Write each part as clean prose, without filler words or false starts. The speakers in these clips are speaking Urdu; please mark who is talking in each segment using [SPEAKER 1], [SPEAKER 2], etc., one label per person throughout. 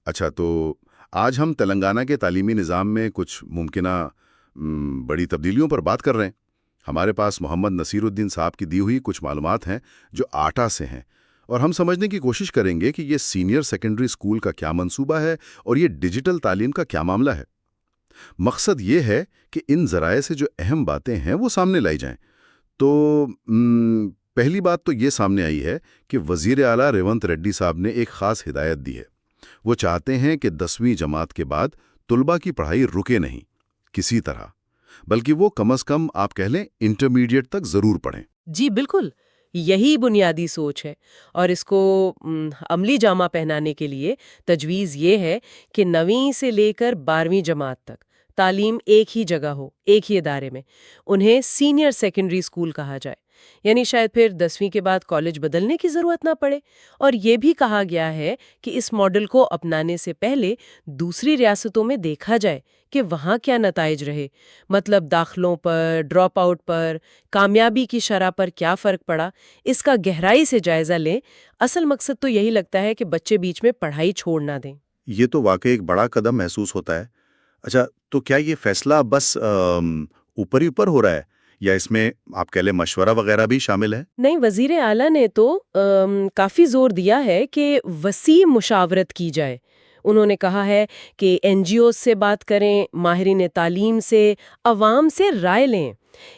[SPEAKER 1] اچھا، تو آج ہم تلنگانہ کے تعلیمی نظام میں کچھ ممکنہ بڑی تبدیلیوں پر بات کر رہے ہیں۔ ہمارے پاس محمد نصیر الدین صاحب کی دی ہوئی کچھ معلومات ہیں جو آٹا سے ہیں، اور ہم سمجھنے کی کوشش کریں گے کہ یہ سینئر سیکنڈری اسکول کا کیا منصوبہ ہے اور یہ ڈیجیٹل تعلیم کا کیا معاملہ ہے۔ مقصد یہ ہے کہ ان ذرائع سے جو اہم باتیں ہیں وہ سامنے لائی جائیں۔ تو پہلی بات تو یہ سامنے آئی ہے کہ وزیر اعلیٰ ریونت ریڈی صاحب نے ایک خاص ہدایت دی ہے۔ وہ چاہتے ہیں کہ 10ویں جماعت کے بعد طلباء کی پڑھائی رکے نہیں کسی طرح، بلکہ وہ کم از کم آپ کہہ لیں انٹرمیڈیٹ تک ضرور پڑھیں۔
[SPEAKER 2] جی بالکل، یہی بنیادی سوچ ہے، اور اس کو عملی جامہ پہنانے کے لیے تجویز یہ ہے کہ 9ویں سے لے کر 12ویں جماعت تک تعلیم ایک ہی جگہ ہو، ایک ہی ادارے میں۔ انہیں سینئر سیکنڈری اسکول کہا جائے، یعنی شاید پھر 10ویں کے بعد کالج بدلنے کی ضرورت نہ پڑے۔ اور یہ بھی کہا گیا ہے کہ اس ماڈل کو اپنانے سے پہلے دوسری ریاستوں میں دیکھا جائے کہ وہاں کیا نتائج رہے، مطلب داخلوں پر، ڈراپ آؤٹ پر، کامیابی کی شرح پر کیا فرق پڑا، اس کا گہرائی سے جائزہ لیں۔ اصل مقصد تو یہی لگتا ہے کہ بچے بیچ میں پڑھائی چھوڑ نہ دیں۔
[SPEAKER 3] یہ تو واقعی ایک بڑا قدم محسوس ہوتا ہے۔ اچھا، تو کیا یہ فیصلہ بس اوپر ہی اوپر ہو رہا ہے، یا اس میں آپ کہہ لیں مشورہ وغیرہ بھی شامل ہے؟
[SPEAKER 2] نہیں، وزیر اعلیٰ نے تو کافی زور دیا ہے کہ وسیع مشاورت کی جائے۔ انہوں نے کہا ہے کہ این جی اوز سے بات کریں، ماہرین تعلیم سے، عوام سے رائے لیں،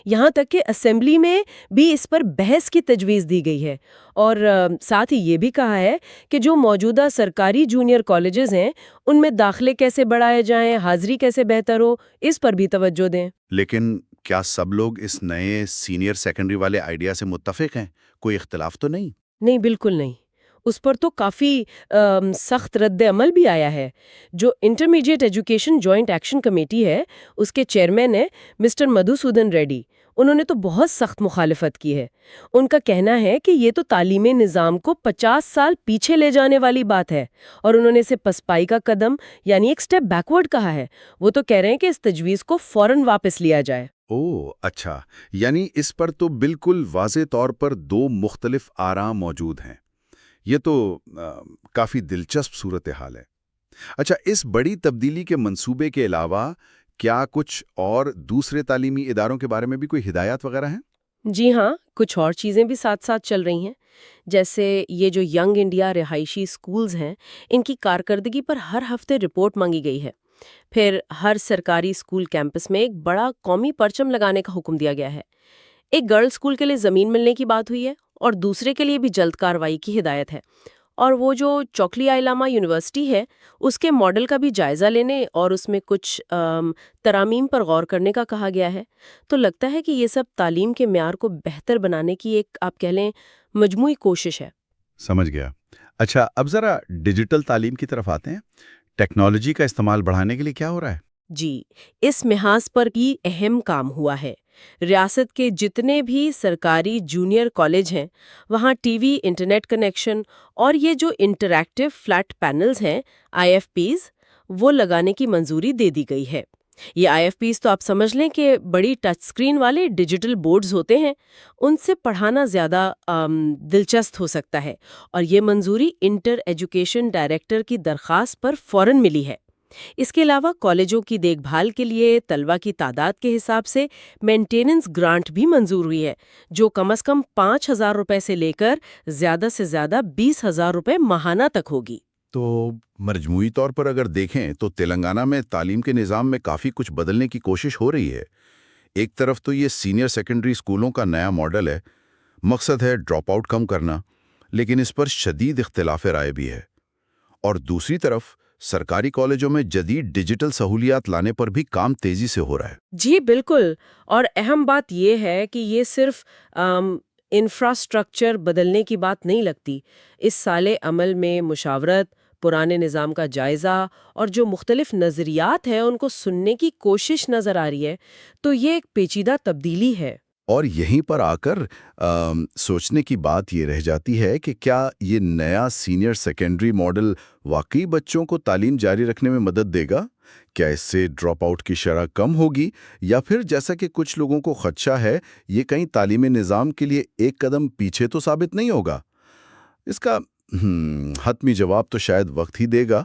[SPEAKER 2] یہاں تک کہ اسمبلی میں بھی اس پر بحث کی تجویز دی گئی ہے۔ اور ساتھ ہی یہ بھی کہا ہے کہ جو موجودہ سرکاری جونیئر کالجز ہیں ان میں داخلے کیسے بڑھائے جائیں، حاضری کیسے بہتر ہو، اس پر بھی توجہ دیں۔
[SPEAKER 3] لیکن کیا سب لوگ اس نئے سینئر سیکنڈری والے آئیڈیا سے متفق ہیں؟ کوئی اختلاف تو نہیں؟
[SPEAKER 2] نہیں، بالکل نہیں۔ اس پر تو کافی سخت رد عمل بھی آیا ہے۔ جو intermediate education joint action committee ہے، اس کے چیئرمین ہیں مسٹر مدھوسودن ریڈی۔ انہوں نے تو بہت سخت مخالفت کی ہے۔ ان کا کہنا ہے کہ یہ تو تعلیمی نظام کو 50 سال پیچھے لے جانے والی بات ہے، اور انہوں نے اسے پسپائی کا قدم یعنی ایک سٹیپ بیکورڈ کہا ہے۔ وہ تو کہہ رہے ہیں کہ اس تجویز کو فوراً واپس لیا جائے۔
[SPEAKER 1] اوہ اچھا، یعنی اس پر تو بالکل واضح طور پر دو مختلف آراء موجود ہیں۔ یہ تو کافی دلچسپ صورتحال ہے۔ اچھا، اس بڑی تبدیلی کے منصوبے کے علاوہ کیا کچھ اور دوسرے تعلیمی اداروں کے بارے میں بھی کوئی ہدایات وغیرہ ہیں؟
[SPEAKER 2] جی ہاں، کچھ اور چیزیں بھی ساتھ ساتھ چل رہی ہیں، جیسے یہ جو ینگ انڈیا رہائشی اسکولز ہیں، ان کی کارکردگی پر ہر ہفتے رپورٹ مانگی گئی ہے۔ پھر ہر سرکاری اسکول کیمپس میں ایک بڑا قومی پرچم لگانے کا حکم دیا گیا ہے۔ ایک گرل اسکول کے لیے زمین ملنے کی بات ہوئی ہے، اور دوسرے کے لیے بھی جلد کارروائی کی ہدایت ہے۔ اور وہ جو چوکلی آئلاما یونیورسٹی ہے، اس کے ماڈل کا بھی جائزہ لینے اور اس میں کچھ ترامیم پر غور کرنے کا کہا گیا ہے۔ تو لگتا ہے کہ یہ سب تعلیم کے معیار کو بہتر بنانے کی ایک آپ کہہ لیں مجموعی کوشش ہے۔
[SPEAKER 3] سمجھ گیا۔ اچھا، اب ذرا ڈیجیٹل تعلیم کی طرف آتے ہیں۔ ٹیکنالوجی کا استعمال بڑھانے کے لیے کیا ہو رہا ہے؟
[SPEAKER 2] جی، اس محاذ پر بھی اہم کام ہوا ہے۔ ریاست کے جتنے بھی سرکاری جونیئر کالج ہیں، وہاں ٹی وی، انٹرنیٹ کنیکشن اور یہ جو انٹریکٹیو فلیٹ پینلز ہیں آئی ایف پیز، وہ لگانے کی منظوری دے دی گئی ہے۔ یہ آئی ایف پیز تو آپ سمجھ لیں کہ بڑی ٹچ سکرین والے ڈیجیٹل بورڈز ہوتے ہیں، ان سے پڑھانا زیادہ دلچسپ ہو سکتا ہے، اور یہ منظوری انٹر ایجوکیشن ڈائریکٹر کی درخواست پر فوراً ملی ہے۔ اس کے علاوہ کالجوں کی دیکھ بھال کے لیے طلبہ کی تعداد کے حساب سے مینٹیننس گرانٹ بھی منظور ہوئی ہے، جو کم از کم 5,000 روپے سے لے کر زیادہ سے زیادہ 20,000 روپے ماہانہ تک ہوگی۔
[SPEAKER 1] تو مجموعی طور پر اگر دیکھیں تو تلنگانہ میں تعلیم کے نظام میں کافی کچھ بدلنے کی کوشش ہو رہی ہے۔ ایک طرف تو یہ سینئر سیکنڈری اسکولوں کا نیا ماڈل ہے، مقصد ہے ڈراپ آؤٹ کم کرنا، لیکن اس پر شدید اختلاف رائے بھی ہے۔ اور دوسری طرف سرکاری کالجوں میں جدید ڈیجیٹل سہولیات لانے پر بھی کام تیزی سے ہو رہا ہے۔
[SPEAKER 2] جی بالکل، اور اہم بات یہ ہے کہ یہ صرف انفراسٹرکچر بدلنے کی بات نہیں لگتی۔ اس سالے عمل میں مشاورت، پرانے نظام کا جائزہ اور جو مختلف نظریات ہیں ان کو سننے کی کوشش نظر آ رہی ہے۔ تو یہ ایک پیچیدہ تبدیلی ہے۔
[SPEAKER 1] اور یہیں پر آ کر سوچنے کی بات یہ رہ جاتی ہے کہ کیا یہ نیا سینئر سیکنڈری ماڈل واقعی بچوں کو تعلیم جاری رکھنے میں مدد دے گا؟ کیا اس سے ڈراپ آؤٹ کی شرح کم ہوگی، یا پھر جیسا کہ کچھ لوگوں کو خدشہ ہے، یہ کہیں تعلیمی نظام کے لیے ایک قدم پیچھے تو ثابت نہیں ہوگا؟ اس کا حتمی جواب تو شاید وقت ہی دے گا،